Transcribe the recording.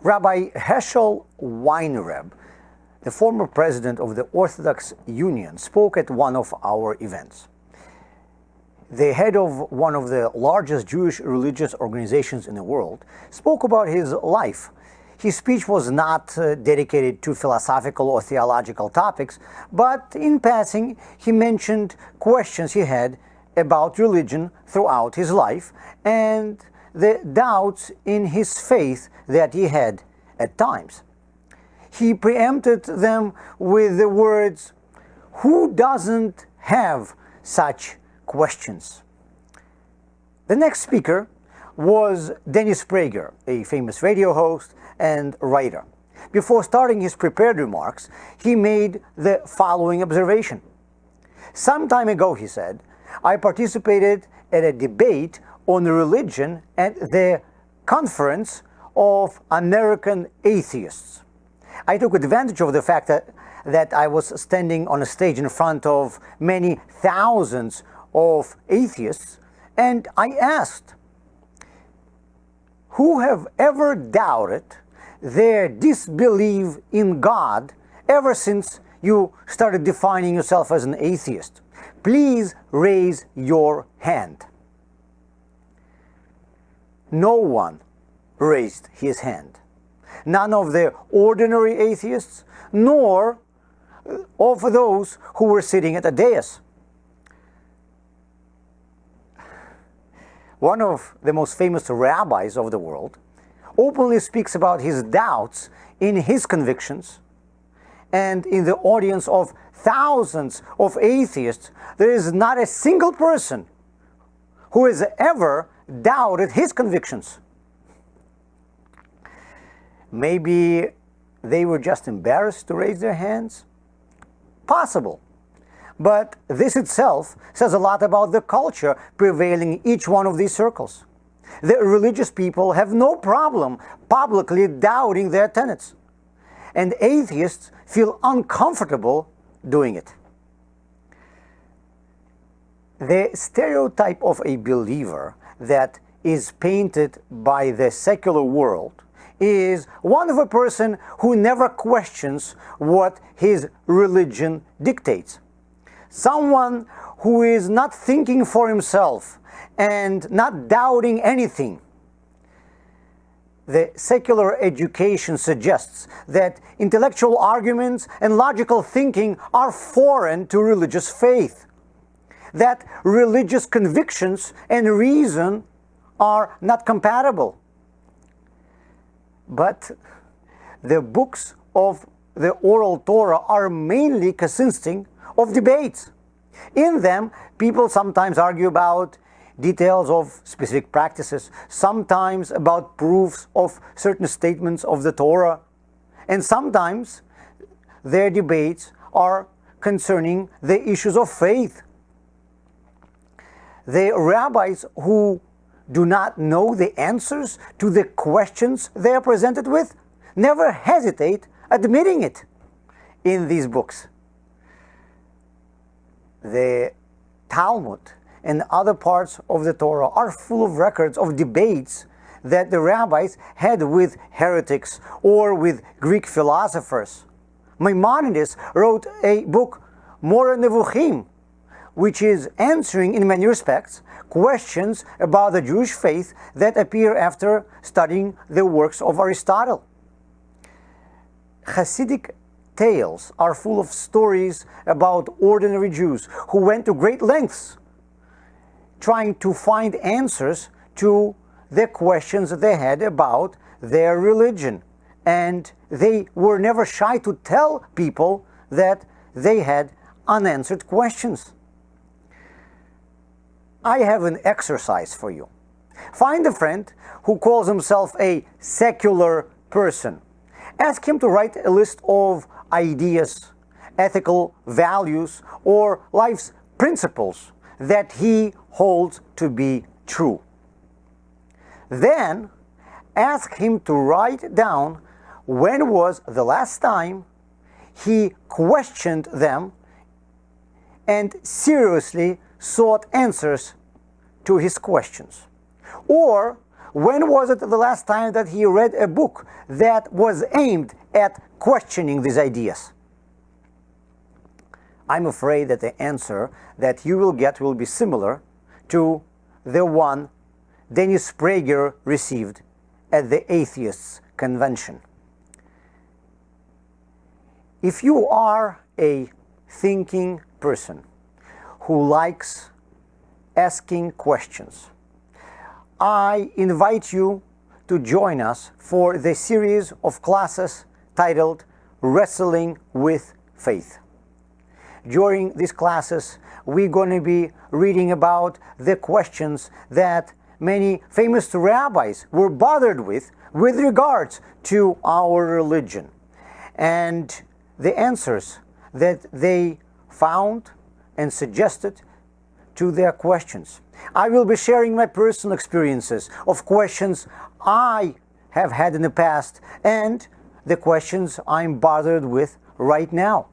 Rabbi Heschel Weinreb, the former president of the Orthodox Union, spoke at one of our events. The head of one of the largest Jewish religious organizations in the world spoke about his life. His speech was not dedicated to philosophical or theological topics, but in passing, he mentioned questions he had about religion throughout his life and the doubts in his faith that he had at times. He preempted them with the words, "Who doesn't have such questions?" The next speaker was Dennis Prager, a famous radio host and writer. Before starting his prepared remarks, he made the following observation. "Some time ago," he said, "I participated at a debate on religion at the Conference of American Atheists. I took advantage of the fact that I was standing on a stage in front of many thousands of atheists, and I asked, who have ever doubted their disbelief in God ever since you started defining yourself as an atheist? Please raise your hand." No one raised his hand. None of the ordinary atheists, nor of those who were sitting at the dais. One of the most famous rabbis of the world openly speaks about his doubts in his convictions, and in the audience of thousands of atheists, there is not a single person who has ever doubted his convictions. Maybe they were just embarrassed to raise their hands? Possible. But this itself says a lot about the culture prevailing in each one of these circles. The religious people have no problem publicly doubting their tenets, and atheists feel uncomfortable doing it. The stereotype of a believer that is painted by the secular world is one of a person who never questions what his religion dictates. Someone who is not thinking for himself and not doubting anything. The secular education suggests that intellectual arguments and logical thinking are foreign to religious faith, that religious convictions and reason are not compatible. But the books of the oral Torah are mainly consisting of debates. In them, people sometimes argue about details of specific practices, sometimes about proofs of certain statements of the Torah, and sometimes their debates are concerning the issues of faith. The rabbis who do not know the answers to the questions they are presented with never hesitate admitting it in these books. The Talmud and other parts of the Torah are full of records of debates that the rabbis had with heretics or with Greek philosophers. Maimonides wrote a book, Moreh Nevuchim, which is answering, in many respects, questions about the Jewish faith that appear after studying the works of Aristotle. Hasidic tales are full of stories about ordinary Jews who went to great lengths trying to find answers to the questions they had about their religion. And they were never shy to tell people that they had unanswered questions. I have an exercise for you. Find a friend who calls himself a secular person. Ask him to write a list of ideas, ethical values, or life's principles that he holds to be true. Then ask him to write down when was the last time he questioned them and seriously sought answers to his questions. Or When was it the last time that he read a book that was aimed at questioning these ideas? I'm afraid that the answer that you will get will be similar to the one Dennis Prager received at the Atheists' Convention. If you are a thinking person who likes asking questions, I invite you to join us for the series of classes titled Wrestling with Faith. During these classes, we're going to be reading about the questions that many famous rabbis were bothered with regards to our religion, and the answers that they found and suggested to their questions. I will be sharing my personal experiences of questions I have had in the past and the questions I'm bothered with right now.